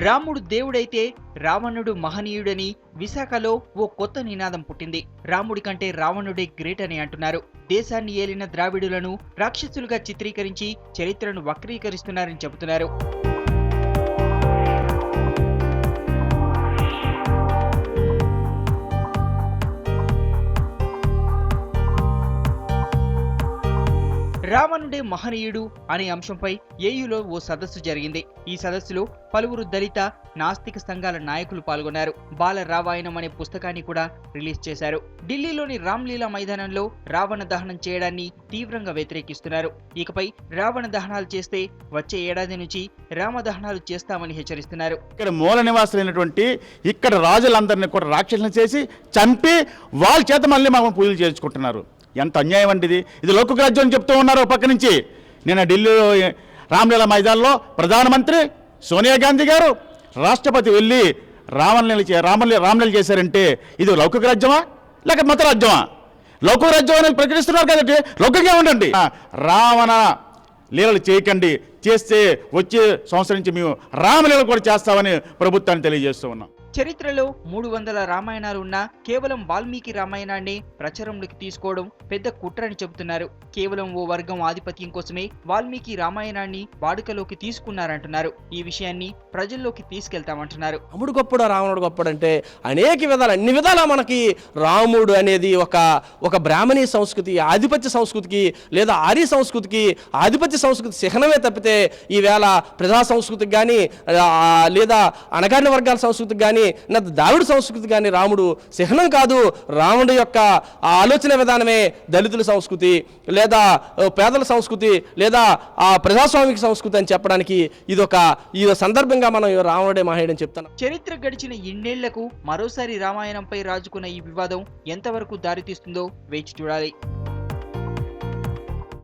రాముడు దేవుడైతే రావణుడు మహనీయుడని విశాఖలో ఓ కొత్త నినాదం పుట్టింది. రాముడి కంటే రావణుడే గ్రేట్ అని అంటున్నారు. దేశాన్ని ఏలిన ద్రావిడులను రాక్షసులుగా చిత్రీకరించి చరిత్రను వక్రీకరిస్తున్నారని చెబుతున్నారు. రావణుడే మహనీయుడు అనే అంశంపై ఏయులో ఓ సదస్సు జరిగింది. ఈ సదస్సులో పలువురు దళిత నాస్తిక సంఘాల నాయకులు పాల్గొన్నారు. బాల రామాయణం అనే పుస్తకాన్ని కూడా రిలీజ్ చేశారు. ఢిల్లీలోని రామ్లీలా మైదానంలో రావణ దహనం చేయడాన్ని తీవ్రంగా వ్యతిరేకిస్తున్నారు. ఇకపై రావణ దహనాలు చేస్తే వచ్చే ఏడాది నుంచి రామ దహనాలు చేస్తామని హెచ్చరిస్తున్నారు. ఇక్కడ మూల నివాసులైనటువంటి ఇక్కడ రాజులందరినీ కూడా రాక్షసులను చేసి చంపి వాళ్ళ చేత మళ్ళీ మనం పూజలు చేసుకుంటున్నారు. ఎంత అన్యాయం అండి ఇది లోక రాజ్యం అని చెప్తూ ఉన్నారు. పక్క నుంచి నిన్న ఢిల్లీలో రామ్లీలా మైదానంలో ప్రధానమంత్రి సోనియా గాంధీ గారు రాష్ట్రపతి వెళ్ళి రామలీల చేశారంటే ఇది లౌకిక రాజ్యమా లేక మత రాజ్యమా? లౌకిక రాజ్యం అనేది ప్రకటిస్తున్నారు కదండి, లౌకికంగా ఉండండి. రావణ లీలలు చేయకండి, చేస్తే వచ్చే సంవత్సరం నుంచి మేము రామలీల కూడా చేస్తామని ప్రభుత్వాన్ని తెలియజేస్తూ ఉన్నాం. చరిత్రలో 300 రామాయణాలు ఉన్నా కేవలం వాల్మీకి రామాయణాన్ని ప్రచారంలోకి తీసుకోవడం పెద్ద కుట్రని చెబుతున్నారు. కేవలం ఓ వర్గం ఆధిపత్యం కోసమే వాల్మీకి రామాయణాన్ని వాడుకలోకి తీసుకున్నారంటున్నారు. ఈ విషయాన్ని ప్రజల్లోకి తీసుకెళ్తామంటున్నారు. రాముడు గొప్పడు రావణుడు గొప్పడు అంటే అనేక విధాలు అన్ని విధాలా మనకి రాముడు అనేది ఒక బ్రాహ్మణీ సంస్కృతి, ఆధిపత్య సంస్కృతికి లేదా ఆర్య సంస్కృతికి ఆధిపత్య సంస్కృతి చిహ్నమే తప్పితే ఈవేళ ప్రజా సంస్కృతికి కానీ లేదా అణగారిన వర్గాల సంస్కృతికి కానీ ద్రావిడ సంస్కృతి కానీ రాముడు చిహ్నం కాదు. రాముడి యొక్క ఆలోచన విధానమే దళితుల సంస్కృతి లేదా పేదల సంస్కృతి లేదా ఆ ప్రజాస్వామిక సంస్కృతి అని చెప్పడానికి ఈ సందర్భంగా మనం రాముడే మహేయుడని చెప్తాను. చరిత్ర గడిచిన ఇన్నేళ్లకు మరోసారి రామాయణంపై రాజుకున్న ఈ వివాదం ఎంతవరకు దారితీస్తుందో వేచి చూడాలి.